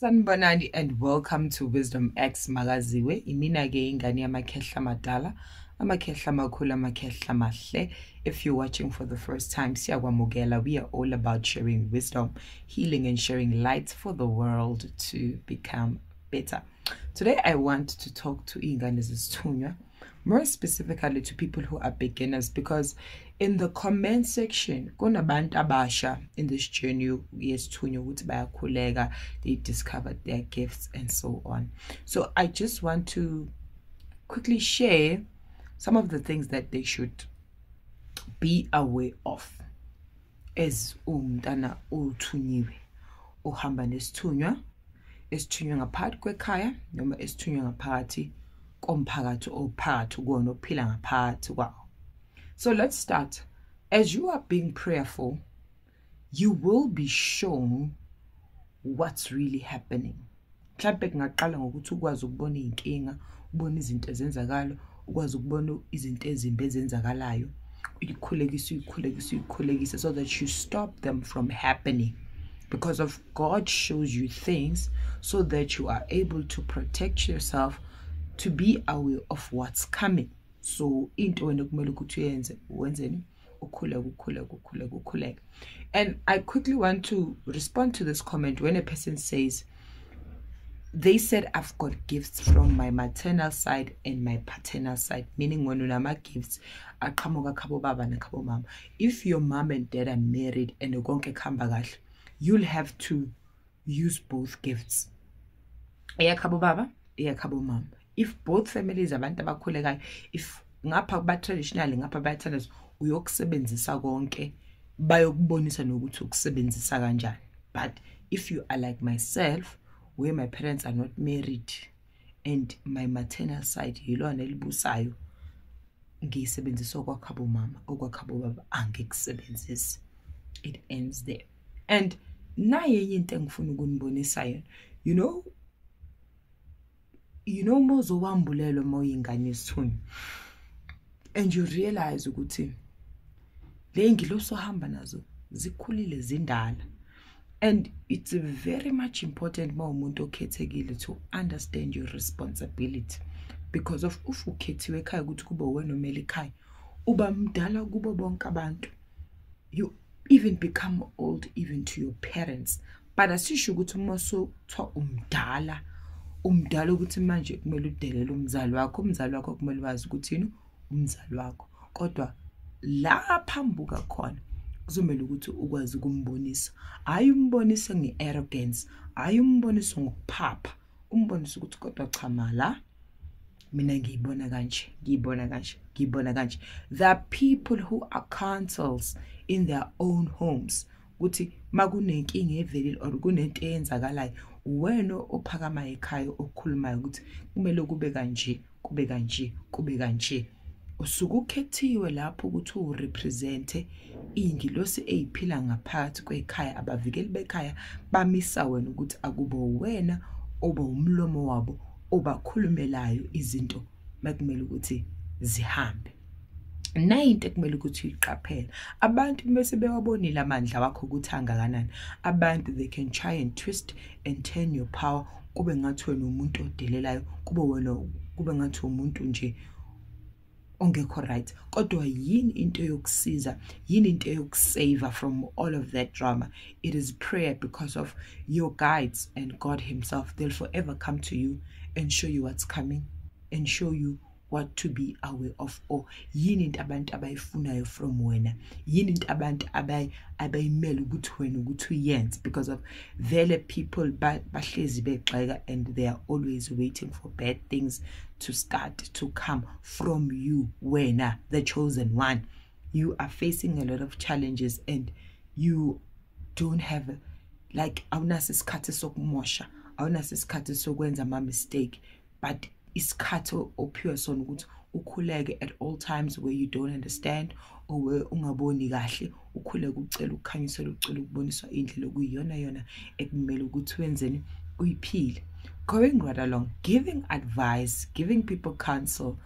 Sanibonani and welcome to Wisdom X Magaziwe. Imina ke ingane yamakhehla madala, amakhehla amakhulu, amakhehla mahle. If you're watching for the first time, siyakwamukela. We are all about sharing wisdom, healing and sharing light for the world to become better. Today I want to talk to ingane zesithunywa, more specifically to people who are beginners, because in the comment section kunabantu abasha in this journey yesithunywa ukuthi bayakhuleka, they discovered their gifts and so on. So I just want to quickly share some of the things that they should be aware of as umntana othunyiwe ohamba nesithunywa, esithunywa ngaphakathi kwekhaya noma esithunywa ngaphakathi komphakathi ophakathi kuwona ophila ngaphakathi kwawo. So let's start. As you are being prayerful, you will be shown what's really happening. Mhlawumbe kungaqala ngokuthi ukwazi ukubona inkinga, ubona izinto ezenzakala, ukwazi ukubona izinto ezimbi ezenzakalayo, uyikhulekise so that you stop them from happening. Because of God shows you things so that you are able to protect yourself, to be aware of what's coming. So into wena kumele ukuthi uyenze wenzeni ukhuleka. And I quickly want to respond to this comment when a person says, they said I've got gifts from my maternal side and my paternal side, meaning when unama gifts aqhamuka khabo baba nakhabo mama. If your mom and dad are married and konke kuhamba kahle, you'll have to use both gifts. Eyakhabo baba, eyakhabo mama. If both families abantu abakhulekayo, if ngapha kuba traditional ngapha bayathandazwa, uyokusebenzisa konke bayokubonisa nokuthi ukusebenzisa kanjani. But if you are like myself, where my parents are not married and my maternal side yilona elibusayo, ngiyisebenzisa okwakhabo mama, okwakhabo baba angikusebenzisi. It ends there. And naye into engifuna ukunibonisa yona, you know mozo wambulelo moyingane isithunywa, and you realize ukuthi le ngiloso hamba nazo zikhulile zindala. And it's very much important ma umuntu okhethekile to understand your responsibility, because of ukhethiwe ekhaya ukuthi kube wena omele ekhaya, uba mdala kubo bonke abantu. You even become old even to your parents. But asisho ukuthi uma sothiwa umdala ukuthi manje kumele udelele umzali wakho kumele wazi ukuthi yini umzali wakho. Kodwa la phambuka khona kuzomela ukuthi ukwazi ukumbonisa, hayi umbonise ngearrogance, hayi umbonise ngokuphapha, umbonise ukuthi kodwa cha mala mina ngiyibona kanje. There are people who are counsels in their own homes ukuthi makunenkinga evelile or kunento eyenzakalayo, wena ophakama ekhaya okhulumayo ukuthi kumele kube kanje. Usuku ukhethiwe lapho ukuthi urepresente ingilosi eyiphila ngaphakathi kwekhaya, abavikeli bekhaya bamisa wena ukuthi akubo wena oba umlomo wabo obakhulumelayo izinto makumele ukuthi zihambe. Nayi into ekumele ukuthi uyiqaphele, abantu bese bewabonile amandla wakho ukuthi angakanani. Abantu, they can try and twist and turn your power kube ngathi wena umuntu odelelayo, kube ngathi umuntu nje ongekho right. Kodwa yini into yokusiza, yini into yokusave from all of that drama? It is prayer, because of your guides and God himself. They'll forever come to you and show you what's coming and show you what to be aware of, or yini into abantu abayifunayo from wena, yini into abantu abayimela ukuthi wena ukuthi uyenze. Because of vele people bahlezi begxeka and they are always waiting for bad things to start to come from you, wena the chosen one. You are facing a lot of challenges and you don't have awunaso isikhathi sokumosha, awunaso isikhathi sokwenza ama mistake, but isikhathi ophiwe sona ukuthi ukhuleke at all times where you don't understand or where ungaboni kahle, ukhuleke ucela ukukhanyisela, ucela ukuboniswa indlela okuyiyona ekumele ukuthi wenzeni uyiphile. Going right along, giving advice, giving people counsel,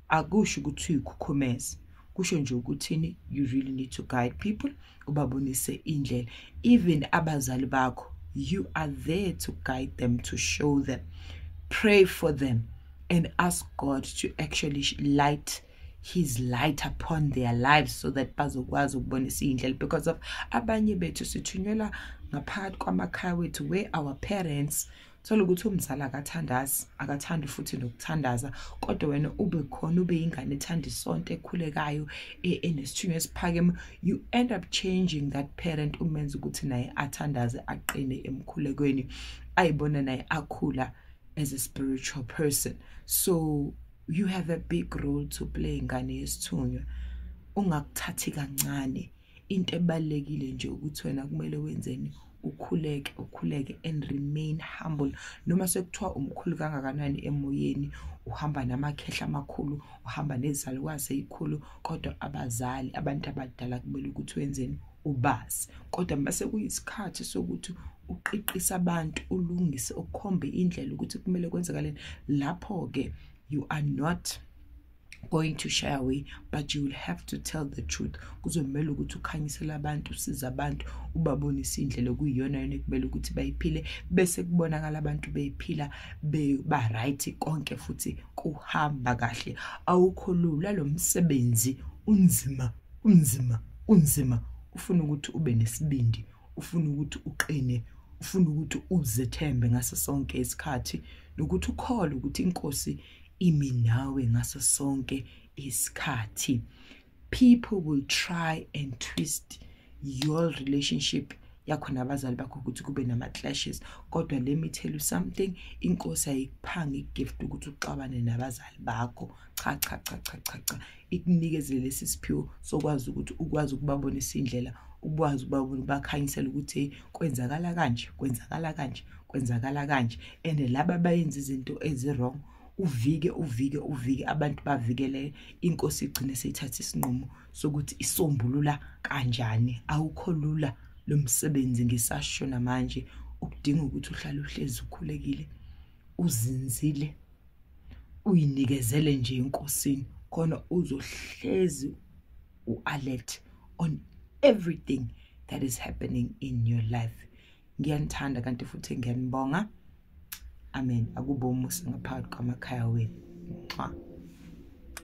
akusho ukuthi uyikhukhumeze. Kusho nje ukuthi you really need to guide people, ubabonise indlela. Even abazali bakho you are there to guide them, to show them, pray for them, and ask God to actually light his light upon their lives so that bazokwazi ukubonisa indlela. Because of abanye bethu sithunyelwa ngaphakathi kwamakhaya wethu where our parents thola ukuthi umzali akathandi futhi nokuthandaza, kodwa wena ube khona, ube ingane ethanda isonto ekhulekayo enesithunywa esiphakeme, you end up changing that parent, umenza ukuthi naye athandaze, aqine emkhulekweni, ayibona naye akhula as a spiritual person. So you have a big role to play ngane yesithunywa. Ungakuthathi kancane. Into ebalekile nje ukuthi wena kumele wenzeni, ukhuleke and remain humble. Noma sekuthiwa umkhulu kangakanani emoyeni, uhamba namakhehla amakhulu, uhamba nezalukwazi ezikhulu, kodwa abazali, abantu abadala kumele ukuthi wenzeni, ubazi. Kodwa mase kuyisikhathi sokuthi uqiqisa abantu, ulungise, ukhombe indlela ukuthi kumele kwenzakaleni, lapho ke you are not going to shy away, but you will have to tell the truth. Kuzomela ukuthi ukhanyisela abantu, usiza abantu, ubabonisa indlela kuyiyona yona kumele ukuthi bayiphile, bese kubonakala abantu beyiphila ba right, konke futhi kuhamba kahle. Awukho lula lo msebenzi, unzima. Ufuna ukuthi ube nesibindi, ufuna ukuthi uqine, ufuna ukuthi uzethembe ngaso sonke isikhathi, nokuthi ukhole ukuthi inkosi imi nawe ngaso sonke isikhathi. People will try and twist your relationship yakho nabazali bakho ukuthi kube nama clashes, kodwa let me tell you something, inkosi ayikuphanga igift ukuthi uxabane nabazali bakho. Cha, ikunikezele lesi siphiwo sokwazi ukuthi ukwazi ukubabonisa indlela, ukwazi ukubabona, bakhanyisela ukuthi kwenzakala kanje, and laba bayenza izinto ezi-wrong, uvike abantu bavikele, inkosi igcine seyithatha isinqumo sokuthi isombulula kanjani. Awukho lula lo msebenzi ngisasho namanje, ukudinga ukuthi uhlale uhlezi ukhulekile, uzinzile, uyinikezele nje enkosini, khona uzohlezi u-alert on everything that is happening in your life. Ngiyanithanda kanti futhi ngiyanibonga. Amen. Akube umusa ngaphakathi kwamakhaya wenu.